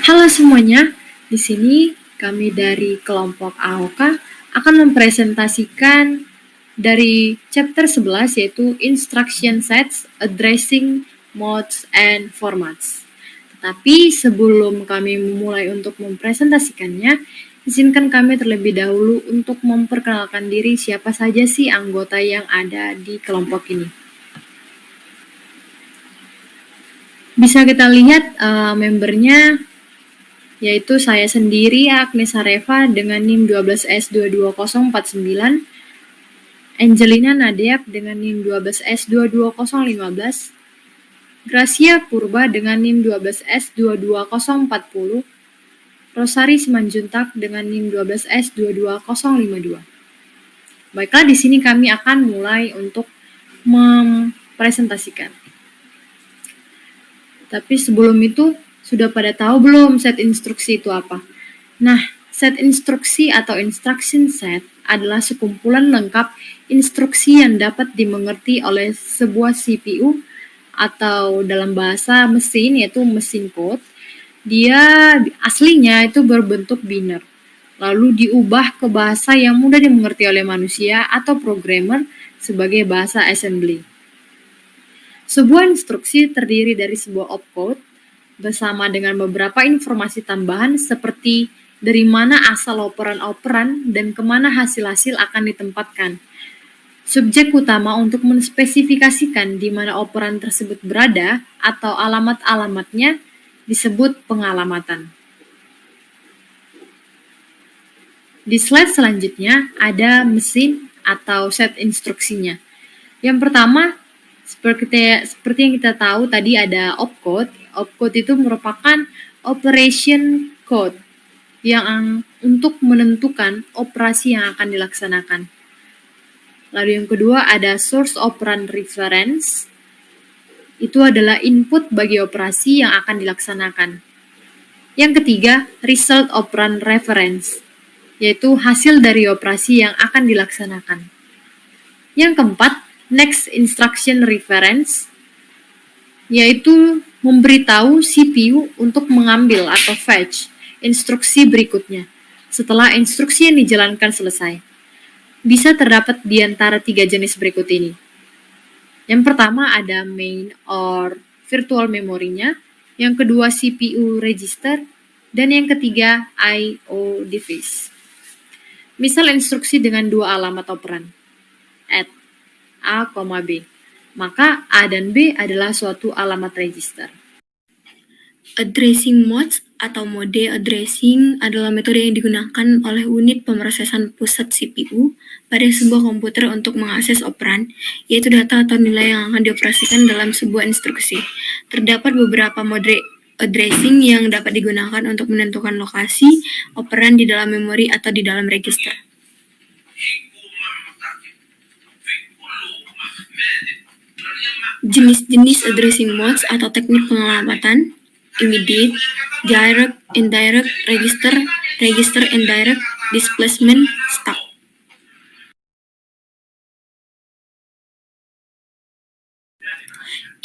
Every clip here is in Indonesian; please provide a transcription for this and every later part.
Halo semuanya, di sini kami dari kelompok AOK akan mempresentasikan dari chapter 11 yaitu Instruction Sets, Addressing Modes and Formats. Tetapi sebelum kami memulai untuk mempresentasikannya, izinkan kami terlebih dahulu untuk memperkenalkan diri siapa saja sih anggota yang ada di kelompok ini. Bisa kita lihat membernya, yaitu saya sendiri, Agnes Areva, dengan NIM 12S22049, Angelina Nadeap dengan NIM 12S22015, Gracia Purba dengan NIM 12S22040, Rosari Simanjuntak dengan NIM 12S22052. Baiklah, di sini kami akan mulai untuk mempresentasikan. Tapi sebelum itu, sudah pada tahu belum set instruksi itu apa? Nah, set instruksi atau instruction set adalah sekumpulan lengkap instruksi yang dapat dimengerti oleh sebuah CPU atau dalam bahasa mesin yaitu mesin code. Dia aslinya itu berbentuk biner, lalu diubah ke bahasa yang mudah dimengerti oleh manusia atau programmer sebagai bahasa assembly. Sebuah instruksi terdiri dari sebuah opcode bersama dengan beberapa informasi tambahan seperti dari mana asal operan-operan dan kemana hasil-hasil akan ditempatkan. Subjek utama untuk menspesifikasikan di mana operan tersebut berada atau alamat-alamatnya disebut pengalamatan. Di slide selanjutnya ada mesin atau set instruksinya. Yang pertama, seperti yang kita tahu tadi ada opcode. Opcode itu merupakan operation code yang untuk menentukan operasi yang akan dilaksanakan. Lalu yang kedua ada source operand reference. Itu adalah input bagi operasi yang akan dilaksanakan. Yang ketiga, result operand reference, yaitu hasil dari operasi yang akan dilaksanakan. Yang keempat, next instruction reference, yaitu memberitahu CPU untuk mengambil atau fetch instruksi berikutnya setelah instruksi yang dijalankan selesai. Bisa terdapat di antara 3 jenis berikut ini. Yang pertama ada main or virtual memorinya, yang kedua CPU register, dan yang ketiga I/O device. Misal instruksi dengan 2 alamat operan, add A, B. Maka A dan B adalah suatu alamat register. Addressing modes atau mode addressing adalah metode yang digunakan oleh unit pemrosesan pusat CPU pada sebuah komputer untuk mengakses operan, yaitu data atau nilai yang akan dioperasikan dalam sebuah instruksi. Terdapat beberapa mode addressing yang dapat digunakan untuk menentukan lokasi operan di dalam memori atau di dalam register. Jenis-jenis addressing modes atau teknik pengalamatan: immediate, direct, indirect, register, register indirect, displacement, stack.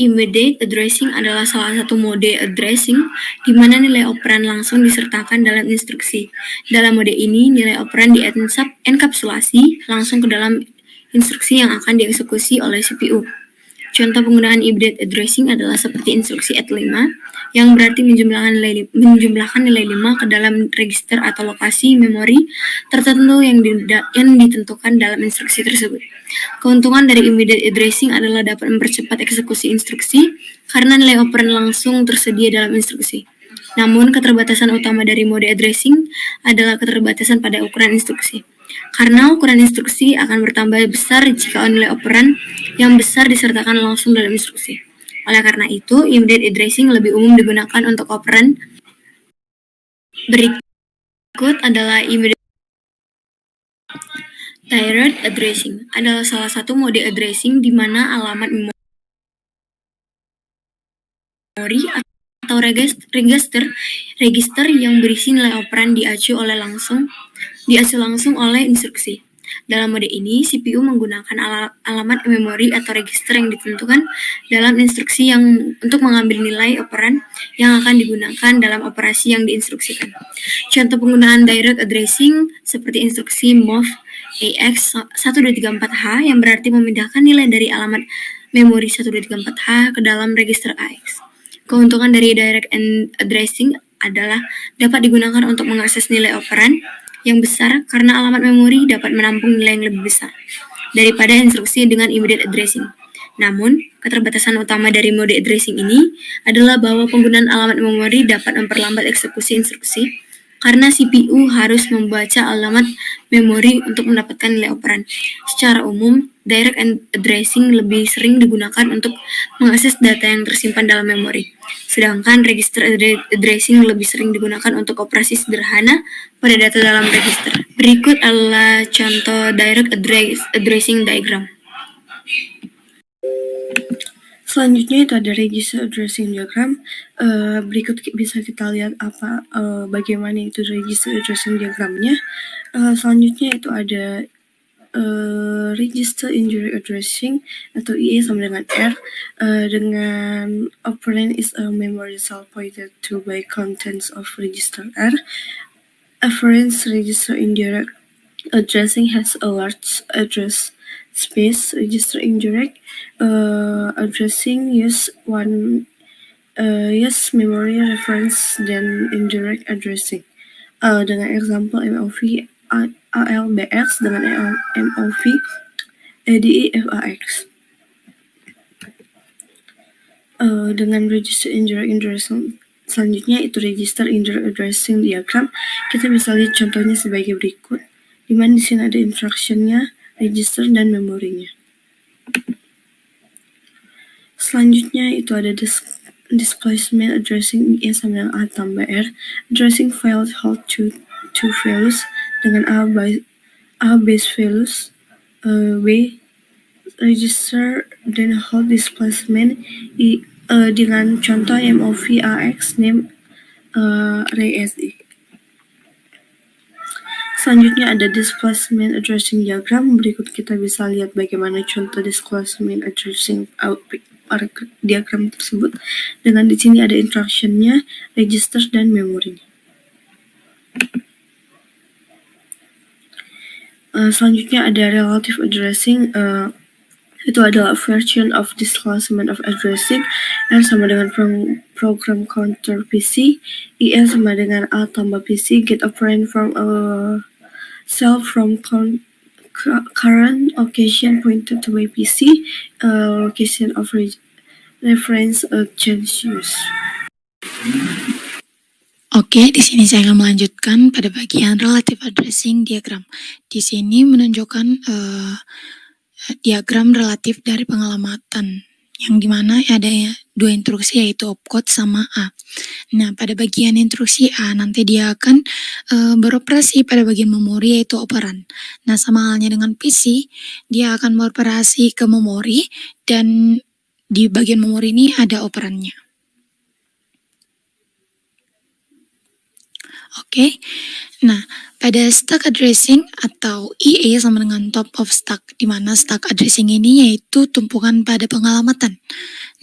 Immediate addressing adalah salah satu mode addressing di mana nilai operan langsung disertakan dalam instruksi. Dalam mode ini, nilai operan dienkapsulasi langsung ke dalam instruksi yang akan dieksekusi oleh CPU. Contoh penggunaan immediate addressing adalah seperti instruksi add 5, yang berarti menjumlahkan nilai 5 ke dalam register atau lokasi memori tertentu yang ditentukan dalam instruksi tersebut. Keuntungan dari immediate addressing adalah dapat mempercepat eksekusi instruksi karena nilai operan langsung tersedia dalam instruksi. Namun, keterbatasan utama dari mode addressing adalah keterbatasan pada ukuran instruksi. Karena ukuran instruksi akan bertambah besar jika nilai operan yang besar disertakan langsung dalam instruksi. Oleh karena itu, immediate addressing lebih umum digunakan untuk operan. Berikut adalah immediate. Direct addressing adalah salah satu mode addressing di mana alamat memori atau register yang berisi nilai operan diacu langsung oleh instruksi. Dalam mode ini, CPU menggunakan alamat memori atau register yang ditentukan dalam instruksi yang untuk mengambil nilai operan yang akan digunakan dalam operasi yang diinstruksikan. Contoh penggunaan direct addressing seperti instruksi move AX 1234H yang berarti memindahkan nilai dari alamat memori 1234H ke dalam register AX. Keuntungan dari direct addressing adalah dapat digunakan untuk mengakses nilai operan yang besar karena alamat memori dapat menampung nilai yang lebih besar daripada instruksi dengan immediate addressing. Namun, keterbatasan utama dari mode addressing ini adalah bahwa penggunaan alamat memori dapat memperlambat eksekusi instruksi karena CPU harus membaca alamat memori untuk mendapatkan nilai operan. Secara umum, direct addressing lebih sering digunakan untuk mengakses data yang tersimpan dalam memori, sedangkan register addressing lebih sering digunakan untuk operasi sederhana pada data dalam register. Berikut adalah contoh direct addressing diagram. Selanjutnya itu ada register addressing diagram. Berikut bisa kita lihat bagaimana itu register addressing diagramnya. Selanjutnya itu ada register indirect addressing atau IE sama dengan R, dengan operand is a memory cell pointed to by contents of register R. Afferent register indirect addressing has a large address space. Register indirect addressing use memory reference than indirect addressing. Dengan example MOV ALBX dengan MOV ADIFAX. Dengan register indirect addressing selanjutnya itu register indirect addressing diagram. Kita bisa lihat contohnya sebagai berikut, di mana di sini ada instruction-nya, register dan memorinya. Selanjutnya itu ada displacement addressing IE sama dengan A tambah R. Addressing file hold two values dengan A base values B register dan hold displacement dengan contoh MOV AX name RESI. Selanjutnya ada displacement addressing diagram. Berikut kita bisa lihat bagaimana contoh displacement addressing diagram tersebut. Dengan di sini ada instruction-nya, register dan memori. Selanjutnya ada relative addressing. Itu adalah version of displacement of addressing. R sama dengan program counter PC, IN sama dengan A tambah PC, get operand from a cell from current location pointed to my PC, location of reference change use. Oke, di sini saya akan melanjutkan pada bagian relative addressing diagram. Di sini menunjukkan diagram relatif dari pengalamatan, yang dimana ada dua instruksi yaitu opcode sama A. Nah, pada bagian instruksi A nanti dia akan beroperasi pada bagian memori yaitu operan. Nah, sama halnya dengan PC, dia akan beroperasi ke memori dan di bagian memori ini ada operannya. Oke. Nah, pada stack addressing atau IE sama dengan top of stack, di mana stack addressing ini yaitu tumpukan pada pengalamatan.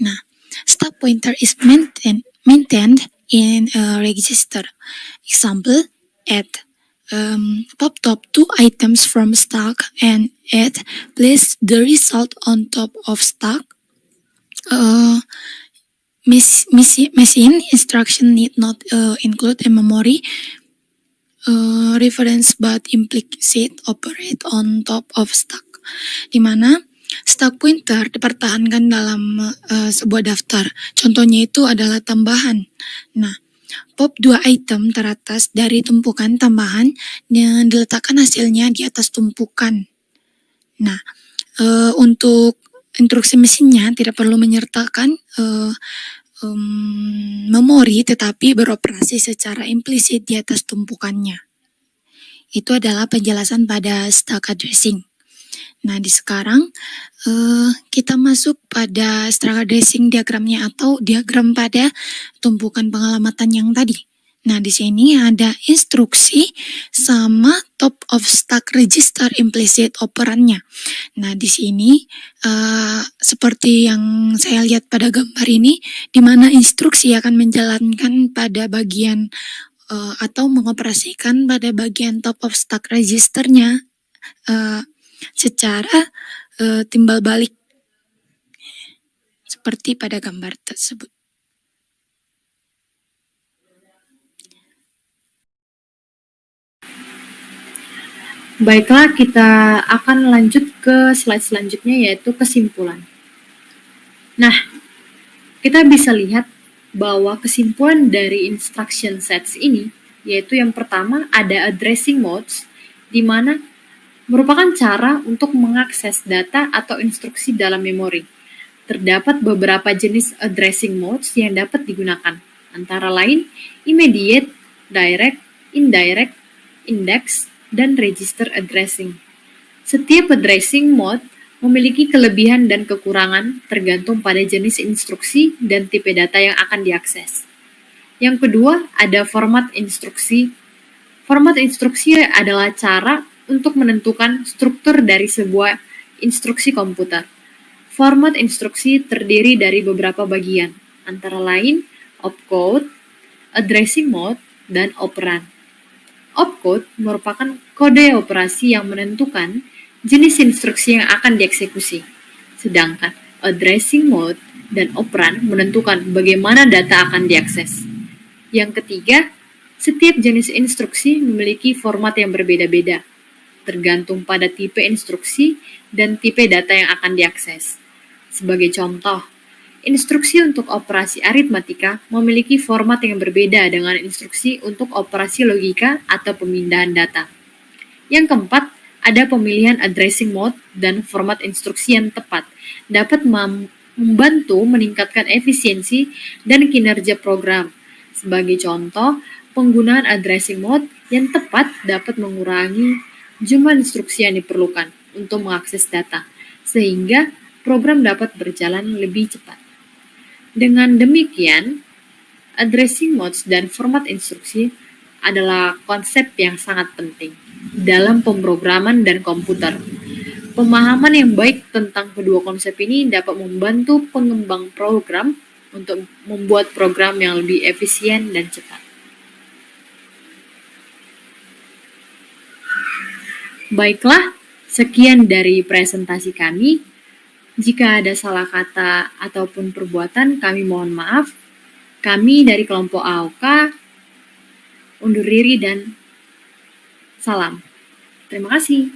Nah, stack pointer is maintained in a register. Example, add pop top 2 items from stack and add place the result on top of stack. Machine instruction need not include a memory reference but implicit operate on top of stack, di mana stack pointer dipertahankan dalam sebuah daftar. Contohnya itu adalah tambahan. Nah, pop 2 item teratas dari tumpukan tambahan dan diletakkan hasilnya di atas tumpukan. Nah, untuk instruksi mesinnya tidak perlu menyertakan memori, tetapi beroperasi secara implisit di atas tumpukannya. Itu adalah penjelasan pada stack addressing. Nah, di sekarang kita masuk pada stack addressing diagramnya atau diagram pada tumpukan pengalamatan yang tadi. Nah, di sini ada instruksi sama top of stack register implicit operannya. Nah, di sini seperti yang saya lihat pada gambar ini, di mana instruksi akan menjalankan pada bagian atau mengoperasikan pada bagian top of stack registernya secara timbal balik seperti pada gambar tersebut. Baiklah, kita akan lanjut ke slide selanjutnya, yaitu kesimpulan. Nah, kita bisa lihat bahwa kesimpulan dari instruction sets ini, yaitu yang pertama ada addressing modes, di mana merupakan cara untuk mengakses data atau instruksi dalam memori. Terdapat beberapa jenis addressing modes yang dapat digunakan, antara lain immediate, direct, indirect, index, dan register addressing. Setiap addressing mode memiliki kelebihan dan kekurangan tergantung pada jenis instruksi dan tipe data yang akan diakses. Yang kedua, ada format instruksi. Format instruksi adalah cara untuk menentukan struktur dari sebuah instruksi komputer. Format instruksi terdiri dari beberapa bagian, antara lain opcode, addressing mode, dan operan. Opcode merupakan kode operasi yang menentukan jenis instruksi yang akan dieksekusi, sedangkan addressing mode dan operan menentukan bagaimana data akan diakses. Yang ketiga, setiap jenis instruksi memiliki format yang berbeda-beda, tergantung pada tipe instruksi dan tipe data yang akan diakses. Sebagai contoh, instruksi untuk operasi aritmatika memiliki format yang berbeda dengan instruksi untuk operasi logika atau pemindahan data. Yang keempat, ada pemilihan addressing mode dan format instruksi yang tepat dapat membantu meningkatkan efisiensi dan kinerja program. Sebagai contoh, penggunaan addressing mode yang tepat dapat mengurangi jumlah instruksi yang diperlukan untuk mengakses data, sehingga program dapat berjalan lebih cepat. Dengan demikian, addressing modes dan format instruksi adalah konsep yang sangat penting dalam pemrograman dan komputer. Pemahaman yang baik tentang kedua konsep ini dapat membantu pengembang program untuk membuat program yang lebih efisien dan cepat. Baiklah, sekian dari presentasi kami. Jika ada salah kata ataupun perbuatan, kami mohon maaf. Kami dari kelompok AOK undur diri dan salam. Terima kasih.